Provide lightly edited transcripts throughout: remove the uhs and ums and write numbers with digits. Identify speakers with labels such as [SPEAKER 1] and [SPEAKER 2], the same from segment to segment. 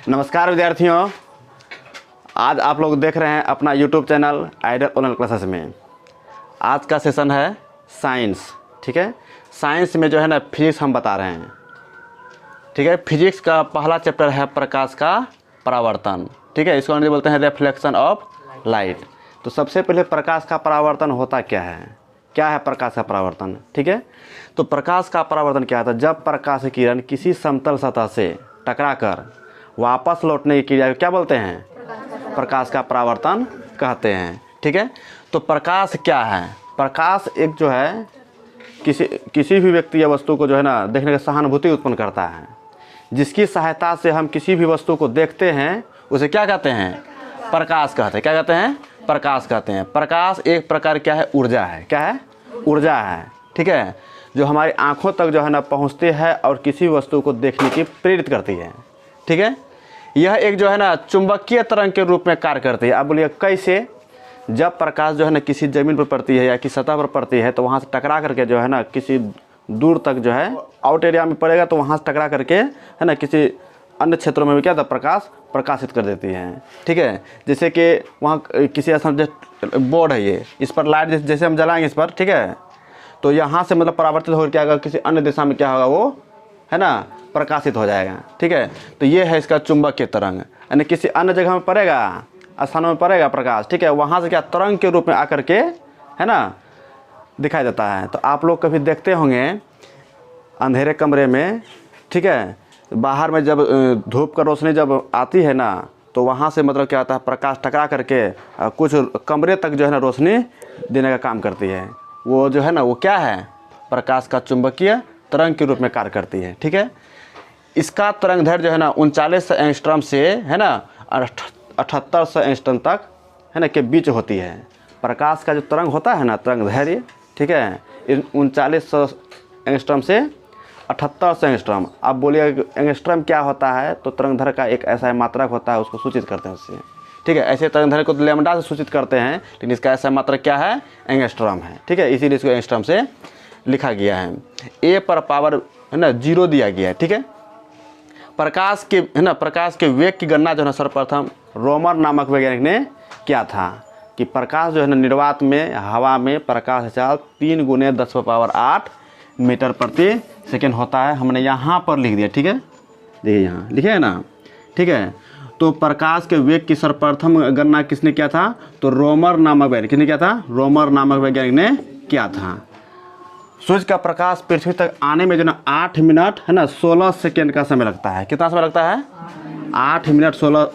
[SPEAKER 1] नमस्कार विद्यार्थियों, आज आप लोग देख रहे हैं अपना YouTube channel ideal online classes में। आज का सेशन है साइंस। ठीक है, साइंस में जो है ना फिजिक्स हम बता रहे हैं। ठीक है, फिजिक्स का पहला चैप्टर है प्रकाश का परावर्तन। ठीक है, इसको अंग्रेजी बोलते हैं रिफ्लेक्शन ऑफ लाइट। तो सबसे पहले प्रकाश का परावर्तन होता क्या है प्रकाश का परावर्तन। ठीक है, तो प्रकाश का परावर्तन क्या होता है? जब प्रकाश की किरण किसी समतल सतह से टकराकर वापस लौटने की क्रिया को क्या बोलते हैं? प्रकाश का परावर्तन कहते हैं। ठीक है, तो प्रकाश क्या है? प्रकाश एक जो है किसी भी व्यक्ति या वस्तु को जो है ना देखने का सहानुभूति उत्पन्न करता है। जिसकी सहायता से हम किसी भी वस्तु को देखते हैं उसे क्या कहते हैं? प्रकाश कहते हैं। क्या कहते हैं? प्रकाश कहते हैं। प्रकाश एक प्रकार क्या है? ऊर्जा है। क्या है? ऊर्जा है। ठीक है, जो हमारी आँखों तक जो है ना पहुँचती है और किसी वस्तु को देखने की प्रेरित करती है। ठीक है, यह एक जो है ना चुंबकीय तरंग के रूप में कार्य करती है। अब बोलिए कैसे? जब प्रकाश जो है ना किसी ज़मीन पर पड़ती है या किसी सतह पर पड़ती है तो वहाँ से टकरा करके जो है ना किसी दूर तक जो है आउट एरिया में पड़ेगा तो वहाँ से टकरा करके है ना किसी अन्य क्षेत्रों में भी क्या था प्रकाशित कर देती है। ठीक है, जैसे कि वहाँ किसी ऐसा बोर्ड है ये, इस पर लाइट जैसे हम जलाएंगे इस पर, ठीक है, तो यहाँ से मतलब परावर्तित होकर क्या होगा? किसी अन्य दिशा में क्या होगा? वो है ना प्रकाशित हो जाएगा। ठीक है, तो ये है इसका चुंबकीय तरंग। यानी किसी अन्य जगह में पड़ेगा, स्थानों में पड़ेगा प्रकाश, ठीक है, वहाँ से क्या तरंग के रूप में आकर के है ना दिखाई देता है। तो आप लोग कभी देखते होंगे अंधेरे कमरे में, ठीक है, बाहर में जब धूप का रोशनी जब आती है ना तो वहाँ से मतलब क्या आता है? प्रकाश टकरा करके कुछ कमरे तक जो है ना रोशनी देने का काम करती है। वो जो है ना वो क्या है? प्रकाश का चुंबकीय तरंग के रूप में कार्य करती है। ठीक है, इसका तरंग दैर्घ्य जो है ना 3900 एंगस्ट्रॉम से है ना 7800 एंगस्ट्रॉम तक है ना के बीच होती है। प्रकाश का जो तरंग होता है ना तरंग दैर्घ्य, ठीक है, 3900 एंगस्ट्रॉम से 7800 एंगस्ट्रॉम। आप बोलिए एंगस्ट्रॉम क्या होता है? तो तरंग दैर्घ्य का एक ऐसा मात्रक होता है, उसको सूचित करते हैं उससे। ठीक है, ऐसे तरंग दैर्घ्य को लैम्डा से सूचित करते हैं, लेकिन इसका ऐसा मात्रक क्या है? एंगस्ट्रॉम है। ठीक है, इसीलिए इसको एंगस्ट्रॉम से लिखा गया है। ए पर पावर है ना 0 दिया गया है। ठीक है, प्रकाश के वेग की गणना जो है सर्वप्रथम रोमर नामक वैज्ञानिक ने किया था कि प्रकाश जो है ना निर्वात में हवा में प्रकाश चाल 3 × 10⁸ मीटर प्रति सेकेंड होता है। हमने यहाँ पर लिख दिया। ठीक है, देखिए यहाँ लिखे है ना। ठीक है, तो प्रकाश के वेग की सर्वप्रथम गणना किसने किया था? तो रोमर नामक वैज्ञानिक। किसने किया था? रोमर नामक वैज्ञानिक ने किया था। सूर्य का प्रकाश पृथ्वी तक आने में जो ना 8 मिनट है ना 16 सेकेंड का समय लगता है। कितना समय लगता है? 8 मिनट 16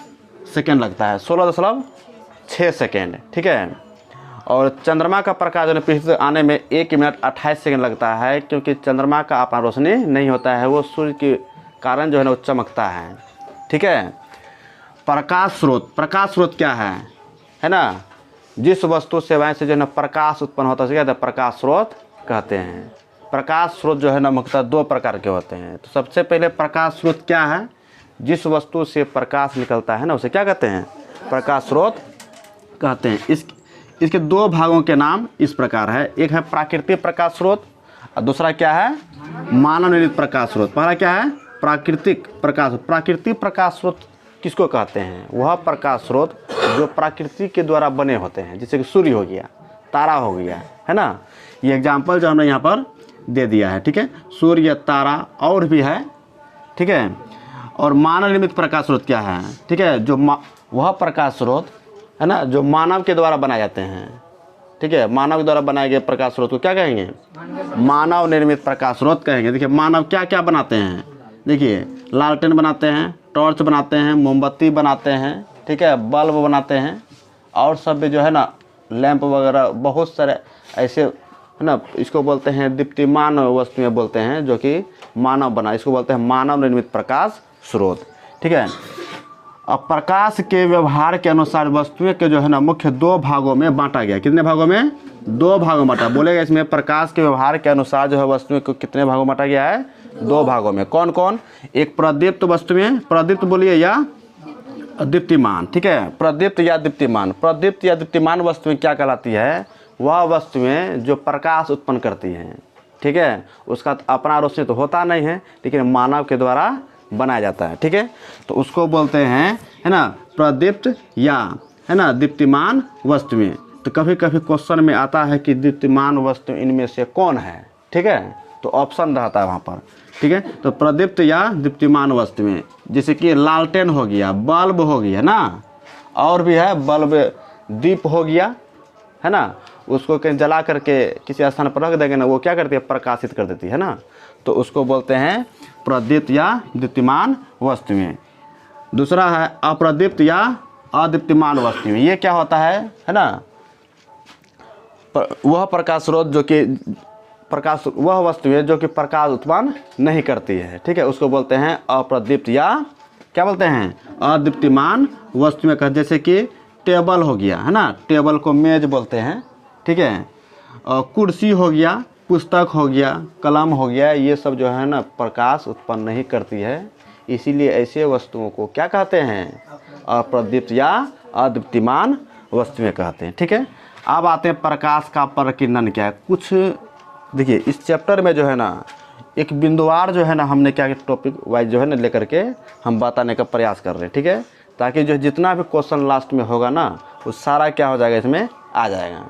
[SPEAKER 1] सेकेंड लगता है, 16.6 सेकेंड। ठीक है, और चंद्रमा का प्रकाश जो है पृथ्वी तक आने में 1 मिनट 28 सेकेंड लगता है, क्योंकि चंद्रमा का अपना रोशनी नहीं होता है, वो सूर्य के कारण जो है ना वो चमकता है। ठीक है, प्रकाश स्रोत क्या है ना जिस वस्तु सेवाएं से जो है ना प्रकाश उत्पन्न होता है क्या? प्रकाश स्रोत कहते हैं। प्रकाश स्रोत जो है ना मुख्यतः 2 प्रकार के होते हैं। तो सबसे पहले प्रकाश स्रोत क्या है? जिस वस्तु से प्रकाश निकलता है ना उसे क्या कहते हैं? प्रकाश स्रोत कहते हैं। इसके 2 भागों के नाम इस प्रकार है। एक है प्राकृतिक प्रकाश स्रोत और दूसरा क्या है? मानव निर्मित प्रकाश स्रोत। पहला क्या है? प्राकृतिक प्रकाश स्रोत किसको कहते हैं? वह प्रकाश स्रोत जो प्रकृति के द्वारा बने होते हैं, जैसे कि सूर्य हो गया, तारा हो गया, है ना। ये एग्जाम्पल जो हमने यहाँ पर दे दिया है। ठीक है, सूर्य, तारा और भी है। ठीक है, और मानव निर्मित प्रकाश स्रोत क्या है? ठीक है, जो वह प्रकाश स्रोत है ना जो मानव के द्वारा बनाए जाते हैं। ठीक है, मानव के द्वारा बनाए गए प्रकाश स्रोत को क्या कहेंगे? मानव निर्मित प्रकाश स्रोत कहेंगे। देखिए मानव क्या क्या बनाते हैं? देखिए लालटेन बनाते हैं, टॉर्च बनाते हैं, मोमबत्ती बनाते हैं, ठीक है, बल्ब बनाते हैं, और सब भी जो है ना लैंप वगैरह बहुत सारे ऐसे है ना, इसको बोलते हैं दीप्तिमान वस्तुएं बोलते हैं जो कि मानव बना, इसको बोलते हैं मानव निर्मित प्रकाश स्रोत। ठीक है, अब प्रकाश के व्यवहार के अनुसार वस्तुएं के जो है ना मुख्य 2 भागों में बांटा गया। कितने भागों में? 2 भागों में बांटा। बोलेगा इसमें प्रकाश के व्यवहार के अनुसार जो है वस्तुएं को कितने भागों में बांटा गया है? 2 भागों में। कौन कौन? एक प्रदीप्त वस्तुएं, प्रदीप्त बोलिए, या दीप्तिमान। ठीक है, प्रदीप्त या दीप्तिमान। प्रदीप्त या दीप्तिमान वस्तुएं क्या कहलाती है? वह वस्तुएं जो प्रकाश उत्पन्न करती हैं। ठीक है, उसका अपना रोशनी तो होता नहीं है, लेकिन मानव के द्वारा बनाया जाता है, ठीक है। तो उसको बोलते हैं, है ना, प्रदीप्त या, है ना, दीप्तिमान वस्तुएं। तो कभी कभी क्वेश्चन में आता है कि दीप्तिमान वस्तु इनमें से कौन है, ठीक है, तो ऑप्शन रहता है वहाँ पर, ठीक है। तो प्रदीप्त या दीप्तिमान वस्तुएं जैसे कि लालटेन हो गया, बल्ब हो गया ना, और भी है बल्ब, दीप हो गया, है ना, उसको कहीं जला करके किसी स्थान पर रख देंगे ना, वो क्या करती है, प्रकाशित कर देती है ना, तो उसको बोलते हैं प्रदीप्त या दीप्तिमान वस्तुएं। दूसरा है अप्रदीप्त या अदीप्तिमान वस्तुएं। ये क्या होता है ना, वह प्रकाश स्रोत जो कि प्रकाश, वह वस्तुएं जो कि प्रकाश उत्पन्न नहीं करती है, ठीक है, उसको बोलते हैं अप्रदीप्त या क्या बोलते हैं, अदीप्तिमान वस्तुएं का। जैसे कि टेबल हो गया, है ना, टेबल को मेज बोलते हैं, ठीक है, और कुर्सी हो गया, पुस्तक हो गया, कलम हो गया, ये सब जो है ना प्रकाश उत्पन्न नहीं करती है, इसीलिए ऐसे वस्तुओं को क्या कहते हैं, अप्रदीप्त या अदीप्तिमान वस्तुएं कहते हैं, ठीक है। अब आते हैं प्रकाश का प्रकीर्णन क्या है। कुछ देखिए इस चैप्टर में जो है ना एक बिंदुवार जो है ना हमने क्या टॉपिक वाइज जो है ना लेकर के हम बताने का प्रयास कर रहे हैं, ठीक है, ताकि जो जितना भी क्वेश्चन लास्ट में होगा ना वो सारा क्या हो जाएगा, इसमें आ जाएगा,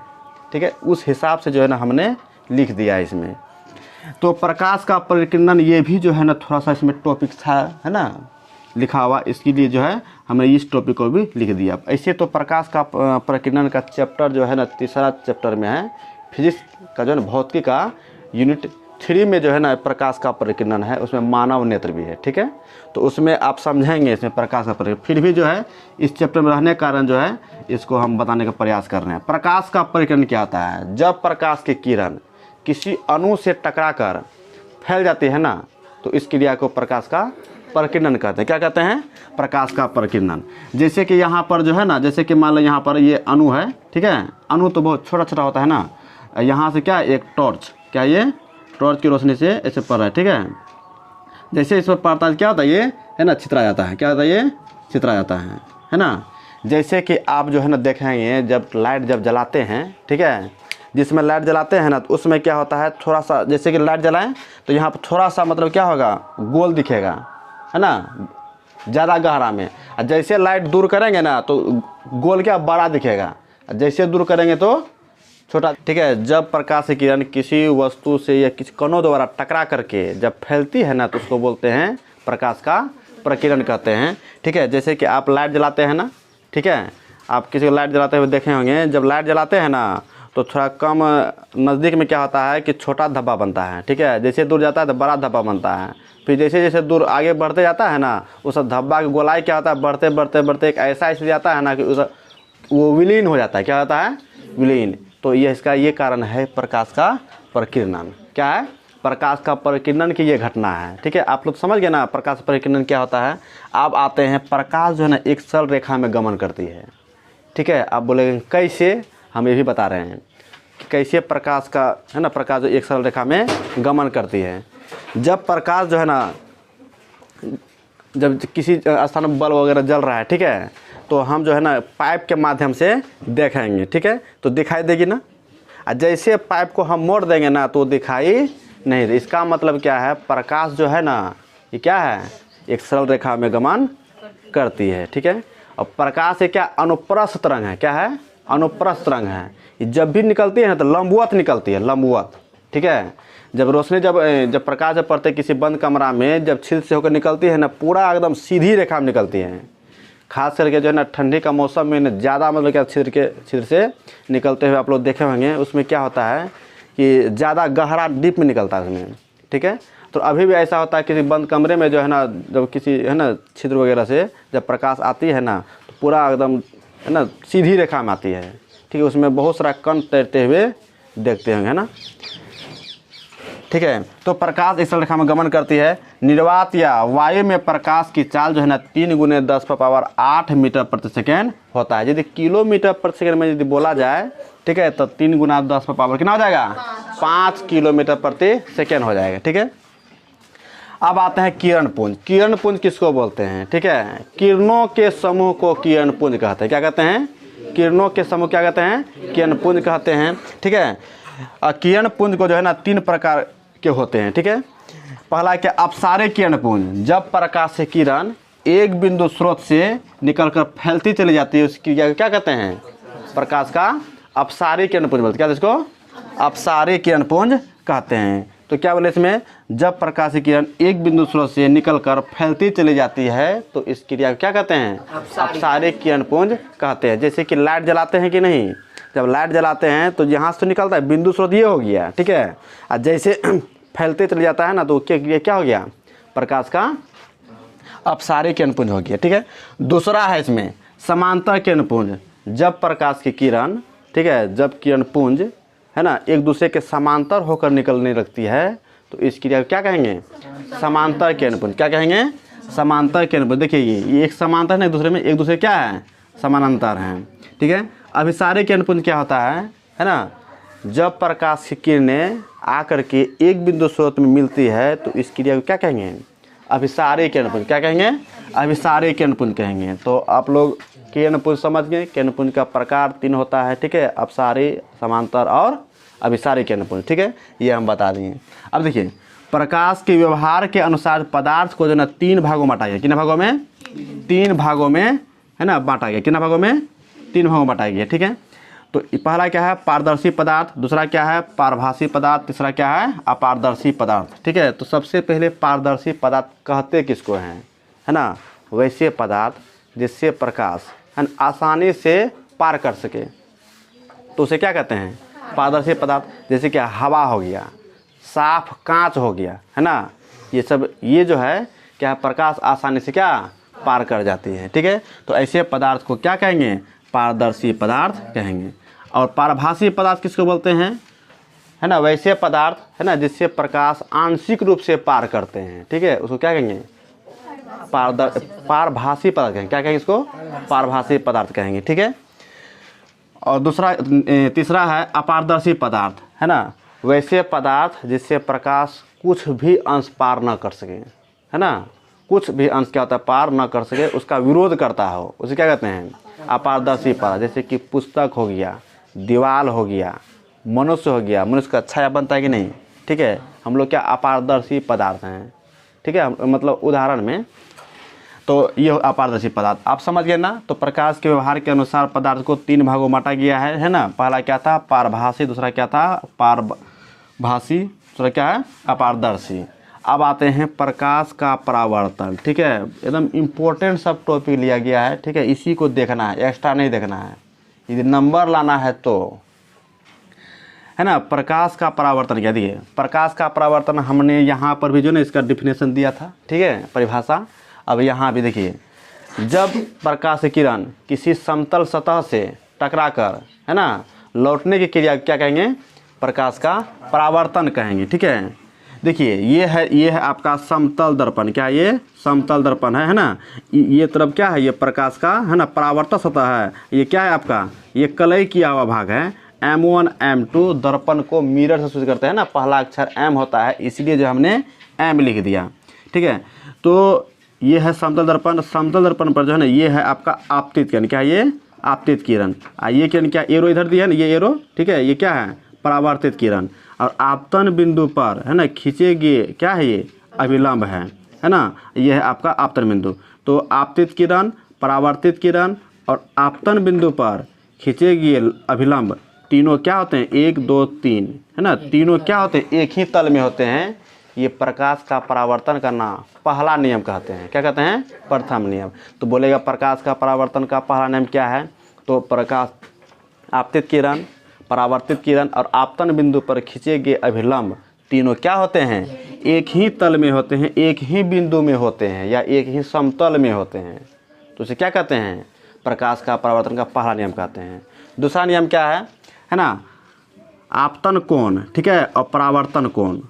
[SPEAKER 1] ठीक है, उस हिसाब से जो है ना हमने लिख दिया है इसमें। तो प्रकाश का प्रकीर्णन ये भी जो है ना थोड़ा सा इसमें टॉपिक था, है ना, लिखा हुआ, इसके लिए जो है हमने इस टॉपिक को भी लिख दिया। ऐसे तो प्रकाश का प्रकीर्णन का चैप्टर जो है ना तीसरा चैप्टर में है, फिजिक्स का जो है ना भौतिकी का यूनिट 3 में जो है ना प्रकाश का प्रकीर्णन है, उसमें मानव नेत्र भी है, ठीक है, तो उसमें आप समझेंगे इसमें प्रकाश का प्रकीर्णन। फिर भी जो है इस चैप्टर में रहने के कारण जो है इसको हम बताने का प्रयास कर रहे हैं। प्रकाश का प्रकीर्णन क्या होता है, जब प्रकाश की किरण किसी अणु से टकराकर फैल जाती है ना, तो इस क्रिया को प्रकाश का प्रकीर्णन कहते हैं। क्या कहते हैं, प्रकाश का प्रकीर्णन। जैसे कि यहाँ पर जो है ना, जैसे कि मान लो यहाँ पर ये अणु है, ठीक है, अणु तो बहुत छोटा छोटा होता है ना, यहाँ से क्या एक टॉर्च, क्या ये टॉर्च की रोशनी से ऐसे पड़ रहा है, ठीक है, जैसे इस पर पड़ता है क्या होता है, ये है ना छितरा जाता है, क्या होता है, ये छितरा जाता है ना। जैसे कि आप जो है ना देखेंगे जब लाइट जब जलाते हैं, ठीक है, जिसमें लाइट जलाते हैं ना तो उसमें क्या होता है, थोड़ा सा जैसे कि लाइट जलाएं तो यहाँ पर थोड़ा सा मतलब क्या होगा, गोल दिखेगा, है ना, ज़्यादा गहरा में। जैसे लाइट दूर करेंगे ना तो गोल क्या बड़ा दिखेगा, जैसे दूर करेंगे तो छोटा, ठीक है। जब प्रकाश की किरण किसी वस्तु से या किसी कणों द्वारा टकरा करके जब फैलती है ना तो उसको बोलते हैं प्रकाश का प्रकीर्णन कहते हैं, ठीक है। जैसे कि आप लाइट जलाते हैं ना, ठीक है, आप किसी को लाइट जलाते हुए देखे होंगे, जब लाइट जलाते हैं ना तो थोड़ा कम नज़दीक में क्या होता है कि छोटा धब्बा बनता है, ठीक है, जैसे दूर जाता है तो बड़ा धब्बा बनता है, फिर जैसे जैसे दूर आगे बढ़ते जाता है ना उस धब्बा की गोलाई क्या होता है, बढ़ते बढ़ते बढ़ते एक ऐसा स्थिति आता है ना कि उस वो विलीन हो जाता है, क्या होता है, विलीन। तो ये इसका ये कारण है प्रकाश का प्रकीर्णन। क्या है, प्रकाश का प्रकीर्णन की ये घटना है, ठीक है। आप लोग समझ गए ना प्रकाश प्रकीर्णन क्या होता है। अब आते हैं प्रकाश जो है ना एक सरल रेखा में गमन करती है, ठीक है। आप बोलेंगे कैसे, हम ये भी बता रहे हैं कि कैसे प्रकाश का है ना, प्रकाश जो एक सरल रेखा में गमन करती है। जब प्रकाश जो है ना, जब किसी स्थान में बल्ब वगैरह जल रहा है, ठीक है, तो हम जो है ना पाइप के माध्यम से देखेंगे, ठीक है, तो दिखाई देगी ना, जैसे पाइप को हम मोड़ देंगे ना तो दिखाई नहीं दे। इसका मतलब क्या है, प्रकाश जो है ना ये क्या है, एक सरल रेखा में गमन करती है, ठीक है। और प्रकाश ये क्या अनुप्रस्थ तरंग है, क्या है, अनुप्रस्थ तरंग है। ये जब भी निकलती है ना तो लंबवत निकलती है, लंबवत, ठीक है। जब रोशनी जब प्रकाश जब पड़ते किसी बंद कमरा में जब छिद्र से होकर निकलती है ना, पूरा एकदम सीधी रेखा में निकलती है। खास करके जो है ना ठंडी का मौसम में ना ज़्यादा मतलब क्या छिद्र से निकलते हुए आप लोग देखे होंगे, उसमें क्या होता है कि ज़्यादा गहरा डीप में निकलता है उसमें, ठीक है। तो अभी भी ऐसा होता है किसी बंद कमरे में जो है ना, जब किसी है ना छिद्र वगैरह से जब प्रकाश आती है ना तो पूरा एकदम है ना सीधी रेखा में आती है, ठीक है। उसमें बहुत सारा कण तैरते हुए देखते होंगे, है ना, ठीक है। तो प्रकाश इस रेखा में गमन करती है। निर्वात या वायु में प्रकाश की चाल जो है ना 3 × 10⁸ मीटर प्रति सेकेंड होता है। यदि किलोमीटर प्रति सेकेंड में यदि बोला जाए, ठीक है, तो 3 × 10⁻, कितना हो जाएगा, 5 किलोमीटर प्रति सेकेंड हो जाएगा, ठीक है। अब आते हैं किरण पुंज। किरण पुंज किसको बोलते हैं, ठीक है, किरणों के समूह को किरण पुंज कहते हैं। क्या कहते हैं, किरणों के समूह क्या कहते हैं, किरण पुंज कहते हैं, ठीक है। किरण पुंज को जो है ना 3 प्रकार के होते हैं, ठीक है। पहला क्या, अपसारे किरणपुंज, जब प्रकाश की किरण एक बिंदु स्रोत से निकलकर फैलती चली जाती है उसकी क्या कहते हैं, प्रकाश का अपसारी किरणपुंज बोलते हैं। क्या इसको अपसारी किरणपुंज कहते हैं। तो क्या बोले इसमें, जब प्रकाश की किरण एक बिंदु स्रोत से निकलकर फैलती चली जाती है तो इस क्रिया को क्या कहते हैं, अपसारी किरणपुंज कहते हैं। जैसे कि लाइट जलाते हैं कि नहीं, जब लाइट जलाते हैं तो यहाँ से तो निकलता है, बिंदु स्रोत ये हो गया, ठीक है, और जैसे फैलते चले जाता है ना तो क्या हो गया, प्रकाश का अपसारी किरणपुंज हो गया, ठीक है। दूसरा है इसमें समांतर किरणपुंज, जब प्रकाश की किरण, ठीक है, जब किरणपुंज है ना एक दूसरे के समांतर होकर निकलने लगती है तो इस क्रिया को क्या कहेंगे, समांतर किरणपुंज। क्या कहेंगे, समांतर किरणपुंज। देखिए ये एक समांतर है ना, एक दूसरे में, एक दूसरे क्या है, समानांतर हैं, ठीक है। अभिसारी किरणपुंज क्या होता है ना, जब प्रकाश की किरणें आकर के एक बिंदु स्रोत में मिलती है तो इस क्रिया को क्या कहेंगे, अभिसारी किरणपुंज। क्या कहेंगे, अभिसारी किरणपुंज कहेंगे। तो आप लोग किरणपुंज समझ गए, किरणपुंज का प्रकार 3 होता है, ठीक है, अपसारी, समांतर और अभिसारी किरणपुंज, ठीक है, ये हम बता दिए। अब देखिए प्रकाश के व्यवहार के अनुसार पदार्थ को जो ना 3 भागों में बांटा गया। कितने भागों में, 3 भागों में है ना बांटा गया। कितने भागों में, 3 भागों में बांटा गया, ठीक है। तो पहला क्या है, पारदर्शी पदार्थ, दूसरा क्या है, पारभासी पदार्थ, तीसरा क्या है, अपारदर्शी पदार्थ, ठीक है। तो सबसे पहले पारदर्शी पदार्थ कहते किसको हैं, है ना, वैसे पदार्थ जिससे प्रकाश आसानी से पार कर सके तो उसे क्या कहते हैं, पारदर्शी पदार्थ। जैसे कि हवा हो गया, साफ कांच हो गया, है ना, ये सब ये जो है क्या, प्रकाश आसानी से क्या पार कर जाती है, ठीक है। तो ऐसे पदार्थ को क्या कहेंगे, पारदर्शी पदार्थ कहेंगे। और पारभासी पदार्थ किसको बोलते हैं, है ना, वैसे पदार्थ है ना जिससे प्रकाश आंशिक रूप से पार करते हैं, ठीक है, उसको क्या कहेंगे, पारभासी पदार्थ कहेंगे। क्या कहेंगे इसको, पारभासी पदार्थ कहेंगे, ठीक है। और तीसरा है अपारदर्शी पदार्थ, है ना, वैसे पदार्थ जिससे प्रकाश कुछ भी अंश पार न कर सके, है ना, कुछ भी अंश क्या होता है, पार न कर सके, उसका विरोध करता हो, उसे क्या कहते हैं, अपारदर्शी पदार्थ। जैसे कि पुस्तक हो गया, दीवार हो गया, मनुष्य हो गया, मनुष्य का छाया बनता है कि नहीं, ठीक है, हम लोग क्या अपारदर्शी पदार्थ हैं, ठीक है, मतलब उदाहरण में। तो ये अपारदर्शी पदार्थ आप समझ गए ना। तो प्रकाश के व्यवहार के अनुसार पदार्थ को 3 भागों में बांटा गया है ना। पहला क्या था, पारभासी, दूसरा क्या था, पारभासी, दूसरा क्या है, अपारदर्शी। अब आते हैं प्रकाश का परावर्तन, ठीक है, एकदम इम्पोर्टेंट सब टॉपिक लिया गया है, ठीक है, इसी को देखना है, एक्स्ट्रा नहीं देखना है, यदि नंबर लाना है तो, है ना। प्रकाश का परावर्तन क्या, दिए प्रकाश का परावर्तन हमने यहाँ पर भी जो ना इसका डिफिनेशन दिया था, ठीक है, परिभाषा। अब यहाँ भी देखिए, जब प्रकाश की किरण किसी समतल सतह से टकराकर, है ना, लौटने की क्रिया क्या कहेंगे, प्रकाश का परावर्तन कहेंगे, ठीक है। देखिए ये है आपका समतल दर्पण। क्या ये समतल दर्पण है ना, ये तरफ क्या है, ये प्रकाश का है ना परावर्तक सतह है। ये क्या है आपका, ये कलई किया हुआ भाग है। M1 M2 दर्पण को मिरर से सूचित करते हैं ना, पहला अक्षर M होता है, इसलिए जो हमने M लिख दिया, ठीक है। तो ये है समतल दर्पण। समतल दर्पण पर जो है ना ये है आपका आपतित किरण। क्या है ये, आपतित किरण। ये किरण क्या, एरो इधर दिया है ना, ये एरो, ठीक है, ये क्या है, परावर्तित किरण। और आपतन बिंदु पर है ना खींचे गए क्या है, ये अभिलंब है ना, ये है आपका आपतन बिंदु। तो आपतित किरण, परावर्तित किरण और आपतन बिंदु पर खींचे गए अभिलंब तीनों क्या होते हैं, 1 2 3, है ना, तीनों क्या होते हैं, एक ही तल में होते हैं। ये प्रकाश का परावर्तन करना पहला नियम कहते हैं। क्या कहते हैं, प्रथम नियम। तो बोलेगा प्रकाश का परावर्तन का पहला नियम क्या है, तो प्रकाश, आपतित किरण, परावर्तित किरण और आपतन बिंदु पर खींचे गए अभिलंब तीनों क्या होते हैं, एक ही तल में होते हैं, एक ही बिंदु में होते हैं या एक ही समतल में होते हैं। तो उसे क्या कहते हैं, प्रकाश का परावर्तन का पहला नियम कहते हैं। दूसरा नियम क्या है ना, आपतन कोण, ठीक है, और परावर्तन कोण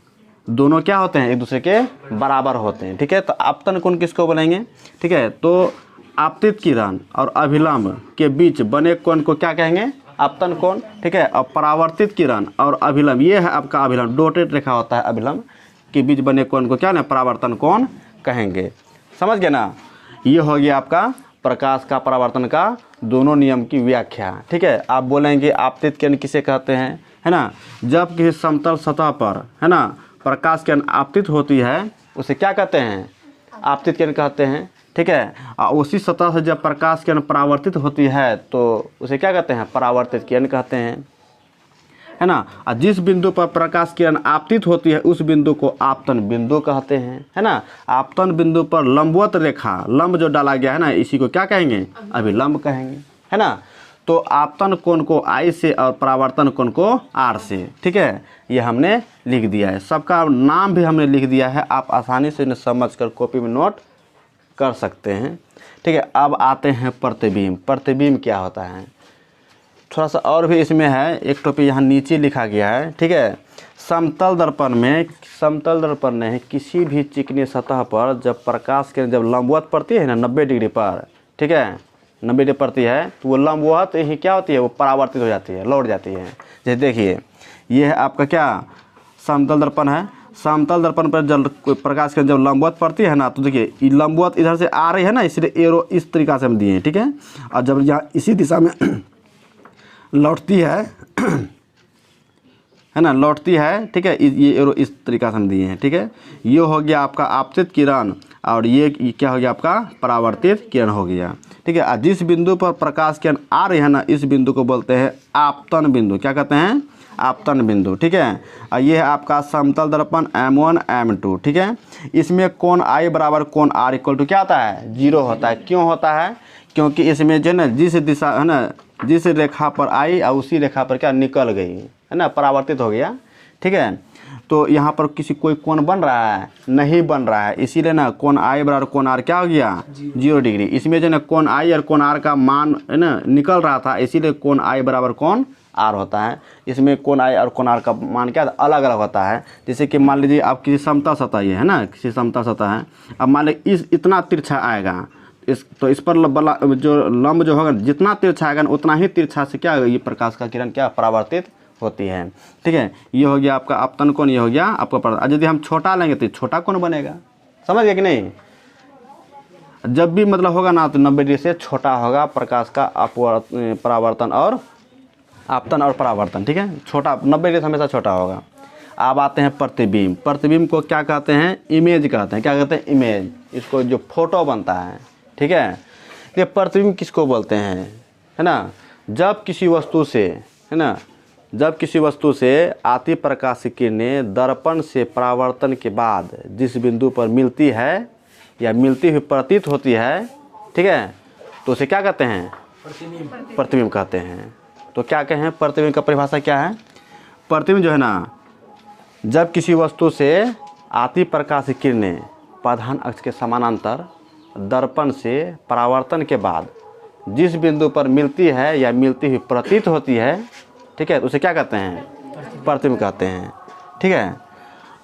[SPEAKER 1] दोनों क्या होते हैं, एक दूसरे के बराबर होते हैं, ठीक है। तो आपतन कोण किसको बोलेंगे, ठीक है, तो आपतित किरण और अभिलंब के बीच बने कोण को क्या कहेंगे, आपतन कोण, ठीक है। और परावर्तित किरण और अभिलंब, ये है आपका अभिलंब, डॉटेड रेखा होता है अभिलंब के बीच बने कोण को क्या ना, परावर्तन कोण कहेंगे। समझ गए ना। ये हो गया आपका प्रकाश का परावर्तन का दोनों नियम की व्याख्या, ठीक है। आप बोलेंगे आपतित किरण किसे कहते हैं, है ना, जब किसी समतल सतह पर है ना प्रकाश किरण आपतित होती है उसे क्या कहते हैं? आपतित किरण कहते हैं, ठीक है। और उसी सतह से जब प्रकाश किरण परावर्तित होती है तो उसे क्या कहते हैं? परावर्तित किरण कहते हैं, है ना। और जिस बिंदु पर प्रकाश किरण आपतित होती है उस बिंदु को आपतन बिंदु कहते हैं, है ना। आपतन बिंदु पर लंबवत रेखा, लंब जो डाला गया है ना, इसी को क्या कहेंगे? अभिलंब कहेंगे, है ना। तो आपतन कोण को I से और परावर्तन कोण को R से, ठीक है, ये हमने लिख दिया है। सबका नाम भी हमने लिख दिया है, आप आसानी से इन्हें समझ कर कॉपी में नोट कर सकते हैं, ठीक है। अब आते हैं प्रतिबिंब। प्रतिबिंब क्या होता है? थोड़ा सा और भी इसमें है, एक टॉपिक यहाँ नीचे लिखा गया है, ठीक है। समतल दर्पण में, समतल दर्पण नहीं, किसी भी चिकनी सतह पर जब प्रकाश किरण जब लंबवत पड़ती है ना 90 डिग्री पर, ठीक है, 90 डिग्री पड़ती है तो वो लंबवत ही क्या होती है? वो परावर्तित हो जाती है, लौट जाती है। जैसे देखिए ये है आपका क्या समतल दर्पण है। समतल दर्पण पर जब प्रकाश किरण जब लंबवत पड़ती है ना तो देखिए ये लंबवत इधर से आ रही है ना, इसलिए एरो इस तरीक़ा से हम दिए हैं, ठीक है। और जब यहाँ इसी दिशा में लौटती है ना, लौटती है, ठीक है, ये एरो इस तरीक़ा से हम दिए हैं, ठीक है। ये हो गया आपका आपतित किरण और ये क्या हो गया? आपका परावर्तित किरण हो गया, ठीक है। और जिस बिंदु पर प्रकाश किरण आ रही है ना, इस बिंदु को बोलते हैं आपतन बिंदु। क्या कहते हैं? आपतन बिंदु, ठीक है। और ये है आपका समतल दर्पण M1 M2, ठीक है। इसमें कोण I बराबर कोण R इक्वल टू क्या होता है? 0 होता है। क्यों होता है? क्योंकि इसमें जो है ना जिस दिशा है ना, जिस रेखा पर आई और उसी रेखा पर क्या निकल गई, है ना, परावर्तित हो गया, ठीक है। तो यहाँ पर किसी कोई कोण बन रहा है? नहीं बन रहा है, इसीलिए ना कोण I बराबर कोण R क्या हो गया? 0 डिग्री। इसमें जो ना कोण I और कोण R का मान है ना निकल रहा था, इसीलिए कोण I बराबर कोण R होता है। इसमें कोण I और कोण R का मान क्या अलग अलग होता है। जैसे कि मान लीजिए आप किसी समतल सतह ये है ना, किसी समतल सतह है, अब मान लीजिए इतना तिरछा आएगा, तो इस पर जो लंब जो होगा जितना तिरछा आएगा उतना ही तिरछा से क्या ये प्रकाश का किरण क्या परावर्तित होती है, ठीक है। ये हो गया आपका आपतन कोण, ये हो गया आपका। यदि हम छोटा लेंगे तो छोटा कोण बनेगा, समझ गए कि नहीं। जब भी मतलब होगा ना तो 90 डिग्री से छोटा होगा प्रकाश का परावर्तन और आपतन और परावर्तन, ठीक है। छोटा 90 डिग्री से हमेशा छोटा होगा। अब आते हैं प्रतिबिंब। प्रतिबिंब को क्या कहते हैं? इमेज कहते हैं। क्या कहते हैं? इमेज। इसको जो फोटो बनता है, ठीक है। ये प्रतिबिंब किसको बोलते हैं, है ना? जब किसी वस्तु से, है ना, जब किसी वस्तु से आती प्रकाश की किरणें दर्पण से परावर्तन के बाद जिस बिंदु पर मिलती है या मिलती हुई प्रतीत होती है, ठीक है, तो उसे क्या कहते हैं? प्रतिबिंब कहते हैं। तो क्या कहें प्रतिबिंब का परिभाषा क्या है? प्रतिबिंब जो है ना, जब किसी वस्तु से आती प्रकाश की किरणें प्रधान अक्ष के समानांतर दर्पण से परावर्तन के बाद जिस बिंदु पर मिलती है या मिलती हुई प्रतीत होती है, ठीक है, उसे क्या कहते हैं? प्रतिबिंब कहते हैं, ठीक है।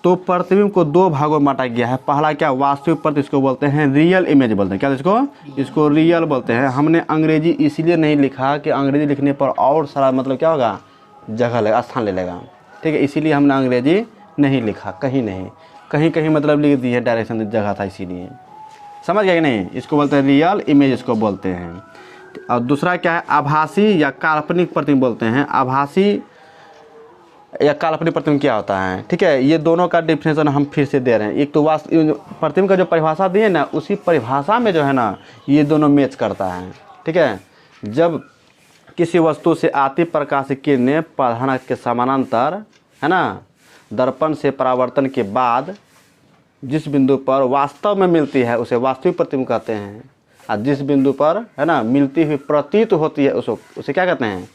[SPEAKER 1] तो प्रतिबिंब को दो भागों में बांटा गया है। पहला क्या? वास्तविक प्रतिबिंब, इसको बोलते हैं रियल इमेज बोलते हैं। क्या इसको रियल बोलते हैं। हमने अंग्रेजी इसलिए नहीं लिखा कि अंग्रेजी लिखने पर और सारा मतलब क्या होगा, जगह लेगा, स्थान ले लेगा, ठीक है, इसीलिए हमने अंग्रेजी नहीं लिखा, कहीं नहीं, कहीं कहीं मतलब लिख दी है डायरेक्शन जगह था, इसीलिए। समझ गए कि नहीं? इसको बोलते हैं रियल इमेज, इसको बोलते हैं। और दूसरा क्या है? आभासी या काल्पनिक प्रतिबिंब बोलते हैं। आभासी या काल्पनिक प्रतिबिंब क्या होता है, ठीक है, ये दोनों का डिफिनेशन हम फिर से दे रहे हैं। एक तो प्रतिबिंब का जो परिभाषा दिए ना, उसी परिभाषा में जो है ना ये दोनों मैच करता है, ठीक है। जब किसी वस्तु से आती प्रकाश की किरणें प्रधान अक्ष के समानांतर, है ना, दर्पण से परावर्तन के बाद जिस बिंदु पर वास्तव में मिलती है उसे वास्तविक प्रतिबिंब कहते हैं। और जिस बिंदु पर, है ना, मिलती हुई प्रतीत होती है उसे क्या कहते हैं?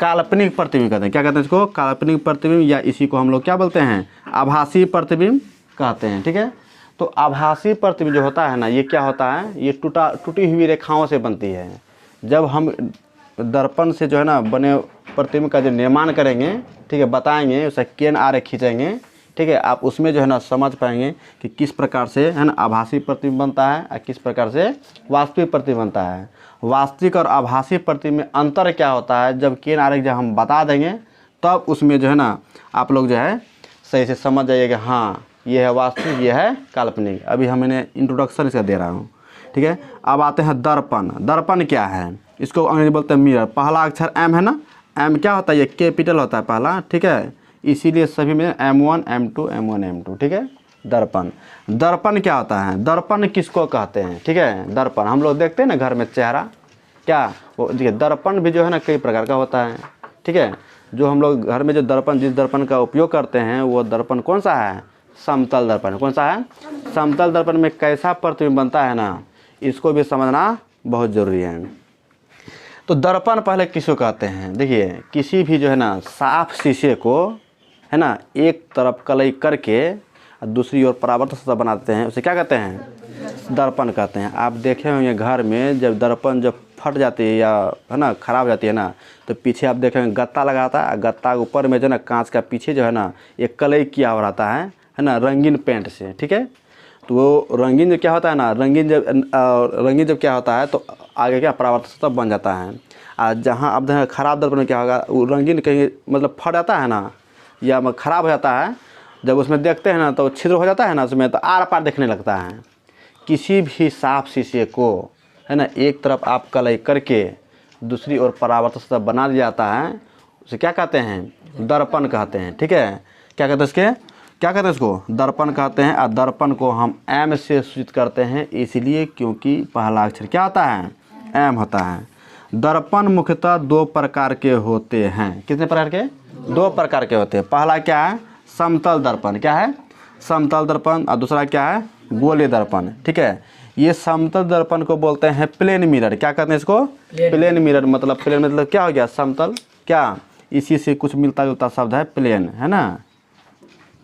[SPEAKER 1] काल्पनिक प्रतिबिंब कहते हैं। क्या कहते हैं इसको? काल्पनिक प्रतिबिंब, या इसी को हम लोग क्या बोलते हैं? आभासी प्रतिबिंब कहते हैं, ठीक है। तो आभासी प्रतिबिंब जो होता है ना, ये क्या होता है? ये टूटी हुई रेखाओं से बनती है। जब हम दर्पण से जो है ना बने प्रतिबिंब का जो निर्माण करेंगे, ठीक है, बताएंगे, उसे केन आरेख खींचेंगे, ठीक है, आप उसमें जो है ना समझ पाएंगे कि किस प्रकार से, है ना, आभासी प्रतिबिंब बनता है और किस प्रकार से वास्तविक प्रतिबिंब बनता है। वास्तविक और आभासी प्रतिबिंब में अंतर क्या होता है, जब केन आरेख जब हम बता देंगे तब उसमें जो है ना आप लोग जो है सही से समझ जाइए कि हाँ ये है वास्तविक, ये है काल्पनिक। अभी हम इन्हें इंट्रोडक्शन इसका दे रहा हूँ, ठीक है। अब आते हैं दर्पण। दर्पण क्या है? इसको अंग्रेजी बोलते हैं मिरर। पहला अक्षर एम है ना, एम क्या होता है? ये कैपिटल होता है पहला, ठीक है, इसीलिए सभी में M1 M2 M1 M2, ठीक है। दर्पण, दर्पण क्या होता है, दर्पण किसको कहते हैं, ठीक है। दर्पण हम लोग देखते हैं ना घर में चेहरा, क्या वो देखिए दर्पण भी जो है ना कई प्रकार का होता है, ठीक है। जो हम लोग घर में जो दर्पण, जिस दर्पण का उपयोग करते हैं वो दर्पण कौन सा है, समतल दर्पण। कौन सा है, समतल दर्पण में कैसा प्रतिबिंब बनता है ना, इसको भी समझना बहुत ज़रूरी है। तो दर्पण पहले किसको कहते हैं, देखिए किसी भी जो है ना साफ शीशे को है ना एक तरफ कलई करके दूसरी ओर परावर्तक सतह बनाते हैं, उसे क्या कहते हैं, दर्पण कहते हैं। आप देखे होंगे घर में जब दर्पण जब फट जाती है या है ना ख़राब जाती है ना, तो पीछे आप देखेंगे गत्ता लगाता है, गत्ता के ऊपर में जो है ना कांच का पीछे जो है ना एक कलई किया हुआ रहता है ना रंगीन पेंट से, ठीक है। तो वो रंगीन जो क्या होता है ना, रंगीन जब क्या होता है तो आगे क्या परावर्तक सतह बन जाता है। और जहाँ अब ख़राब दर्पण में क्या होगा, वो रंगीन कहीं मतलब फट जाता है ना या ख़राब हो जाता है, जब उसमें देखते हैं ना तो छिद्र हो जाता है ना उसमें, तो आर पार देखने लगता है। किसी भी साफ शीशे को है ना एक तरफ आप कलई करके दूसरी ओर परावर्तक सतह बना दिया जाता है, उसे क्या कहते हैं, दर्पण कहते हैं, ठीक है। क्या कहते हैं इसके, क्या कहते हैं इसको, दर्पण कहते हैं। और दर्पण को हम एम से सूचित करते हैं, इसलिए क्योंकि पहला अक्षर क्या होता है, एम होता है। दर्पण मुख्यतः दो प्रकार के होते हैं, कितने प्रकार के, दो प्रकार के होते हैं। पहला क्या है, समतल दर्पण, क्या है, समतल दर्पण। और दूसरा क्या है, गोलीय दर्पण, ठीक है। ये समतल दर्पण को बोलते हैं प्लेन मिरर, क्या कहते हैं इसको, प्लेन मिरर। मतलब प्लेन मतलब क्या हो गया, समतल, क्या इसी से कुछ मिलता जुलता शब्द है प्लेन, है ना,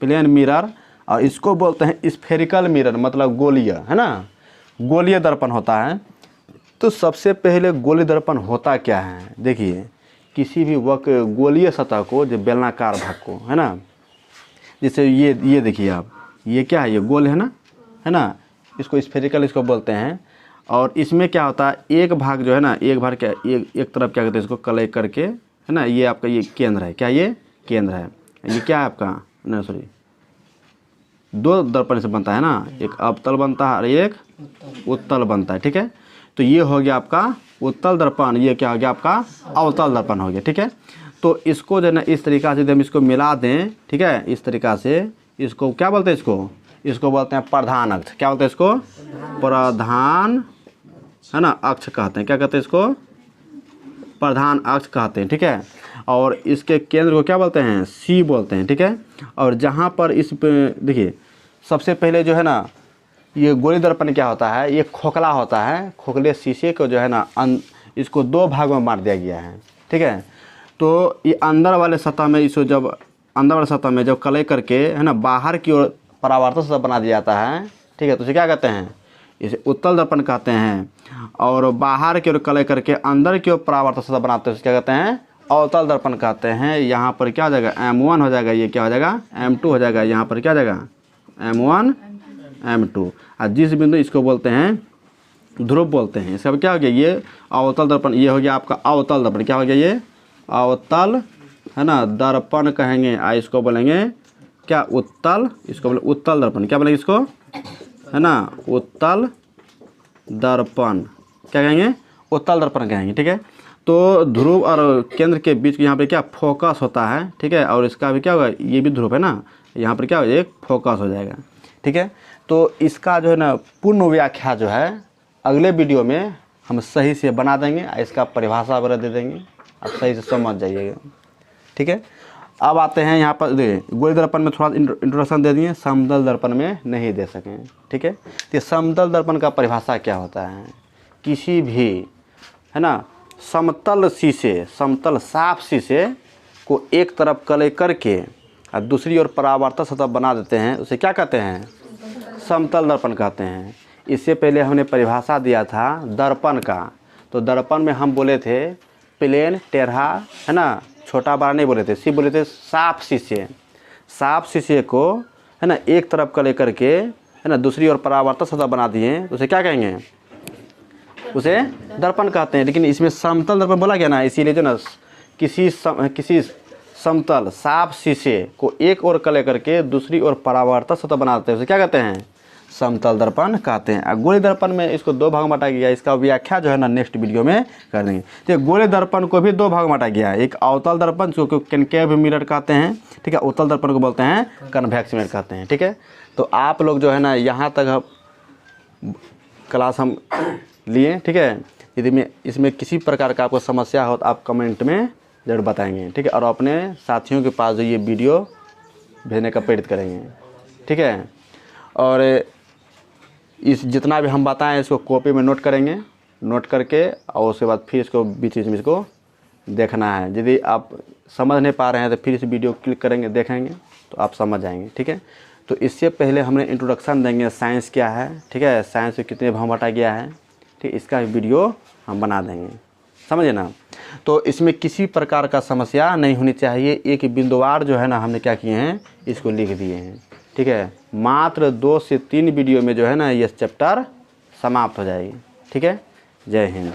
[SPEAKER 1] प्लेन मिरर। और इसको बोलते हैं स्फेरिकल मिरर, मतलब गोलीय, है ना, गोलीय दर्पण होता है। तो सबसे पहले गोलीय दर्पण होता क्या है, देखिए किसी भी वक्र गोलीय सतह को, जो बेलनाकार भाग को, है ना, जैसे ये देखिए आप, ये क्या है, ये गोल है ना, इसको स्फेरिकल इसको बोलते हैं। और इसमें क्या होता है, एक भाग जो है ना, एक भाग क्या एक तरफ क्या कहते हैं इसको कलई करके, है ना, ये आपका ये केंद्र है, क्या ये केंद्र है, ये क्या है आपका, नहीं सॉरी, दो दर्पण से बनता है ना, एक अवतल बनता है और एक उत्तल बनता है, ठीक है। तो ये हो गया आपका उत्तल दर्पण, ये क्या हो गया आपका अवतल दर्पण हो गया, ठीक है। तो इसको जो है ना इस तरीक़ा से हम इसको मिला दें, ठीक है, इस तरीक़ा से इसको क्या बोलते हैं, इसको बोलते हैं प्रधान अक्ष, क्या बोलते हैं इसको, प्रधान, है ना, अक्ष कहते हैं, क्या कहते हैं इसको, प्रधान अक्ष कहते हैं, ठीक है। और इसके केंद्र को क्या बोलते हैं, सी बोलते हैं, ठीक है। और जहाँ पर इस देखिए सबसे पहले जो है ना ये गोलीय दर्पण क्या होता है, ये खोखला होता है, खोखले शीशे को जो है ना इसको दो भागों में बांट दिया गया है, ठीक है। तो ये अंदर वाले सतह में, इसको जब अंदर वाले सतह में जब कलई करके है ना बाहर की ओर परावर्तक सतह बना दिया जाता है, ठीक है। तो इसे क्या कहते हैं, इसे उत्तल दर्पण कहते हैं। और बाहर की ओर कलई करके अंदर की ओर परावर्तक सतह बनाते हैं, क्या कहते हैं, अवतल दर्पण कहते हैं। यहाँ पर क्या हो जाएगा, M1 हो जाएगा, ये क्या हो जाएगा, M2 हो जाएगा, यहाँ पर क्या हो जाएगा, M1 M2। और जिस बिंदु इसको बोलते हैं ध्रुव बोलते हैं, इसका क्या हो गया, ये अवतल दर्पण, ये हो गया आपका अवतल दर्पण, क्या हो गया, ये अवतल, है ना, दर्पण कहेंगे। इसको बोलेंगे क्या, उत्तल, इसको बोले उत्तल दर्पण, क्या बोलेंगे इसको, है ना, उत्तल दर्पण, क्या कहेंगे, उत्तल दर्पण कहेंगे, ठीक है। तो ध्रुव और केंद्र के बीच यहाँ पे क्या फोकस होता है, ठीक है। और इसका भी क्या होगा, ये भी ध्रुव है ना, यहाँ पर क्या हो जाएगा, एक फोकस हो जाएगा, ठीक है। तो इसका जो है ना पूर्ण व्याख्या जो है अगले वीडियो में हम सही से बना देंगे, इसका परिभाषा वगैरह दे देंगे, आप सही से समझ जाइएगा, ठीक है। अब आते हैं यहाँ पर, देखिए गोलीय दर्पण में थोड़ा इंट्रोडक्शन दे दिए, समतल दर्पण में नहीं दे सकें, ठीक है। तो समतल दर्पण का परिभाषा क्या होता है, किसी भी है ना समतल शीशे, समतल साफ शीशे को एक तरफ कलई करके और दूसरी ओर परावर्तक सतह बना देते हैं, उसे क्या कहते हैं, समतल दर्पण कहते हैं। इससे पहले हमने परिभाषा दिया था दर्पण का, तो दर्पण में हम बोले थे प्लेन, टेढ़ा, है ना, छोटा बड़ा नहीं बोले थे, सिर्फ बोले थे साफ शीशे। साफ शीशे को है ना एक तरफ कलई करके है ना दूसरी ओर परावर्तक सतह बना दिए, उसे क्या कहेंगे, उसे दर्पण कहते हैं। लेकिन इसमें समतल दर्पण बोला गया ना, इसीलिए जो ना किसी समतल साफ शीशे को एक ओर कलई करके दूसरी ओर परावर्तक सतह बना देते हैं, उसे क्या कहते हैं, समतल दर्पण कहते हैं। गोले दर्पण में इसको दो भाग में बांटा गया, इसका व्याख्या जो है ना नेक्स्ट वीडियो में कर देंगे। तो गोले दर्पण को भी दो भाग में बांटा गया है, एक अवतल दर्पण जिसको कनकेव मिरर कहते हैं, ठीक है, उत्तल दर्पण को बोलते हैं कन्वेक्स मिरर कहते हैं, ठीक है। तो आप लोग जो है ना यहाँ तक क्लास हम लिए, ठीक है। यदि इसमें किसी प्रकार का आपको समस्या हो तो आप कमेंट में ज़रूर बताएंगे, ठीक है, और अपने साथियों के पास जो ये वीडियो भेजने का प्रेरित करेंगे, ठीक है। और इस जितना भी हम बताएं इसको कॉपी में नोट करेंगे, नोट करके और उसके बाद फिर इसको बीच में इसको देखना है। यदि आप समझ नहीं पा रहे हैं तो फिर इस वीडियो क्लिक करेंगे, देखेंगे तो आप समझ जाएंगे, ठीक है। तो इससे पहले हमने इंट्रोडक्शन देंगे, साइंस क्या है, ठीक है, साइंस में कितने भाग बांटा गया है, ठीक, इसका वीडियो हम बना देंगे, समझे ना। तो इसमें किसी प्रकार का समस्या नहीं होनी चाहिए। एक बिंदुवार जो है ना हमने क्या किए हैं, इसको लिख दिए हैं, ठीक है। मात्र 2 से 3 वीडियो में जो है ना ये चैप्टर समाप्त हो जाएगी, ठीक है। जय हिंद।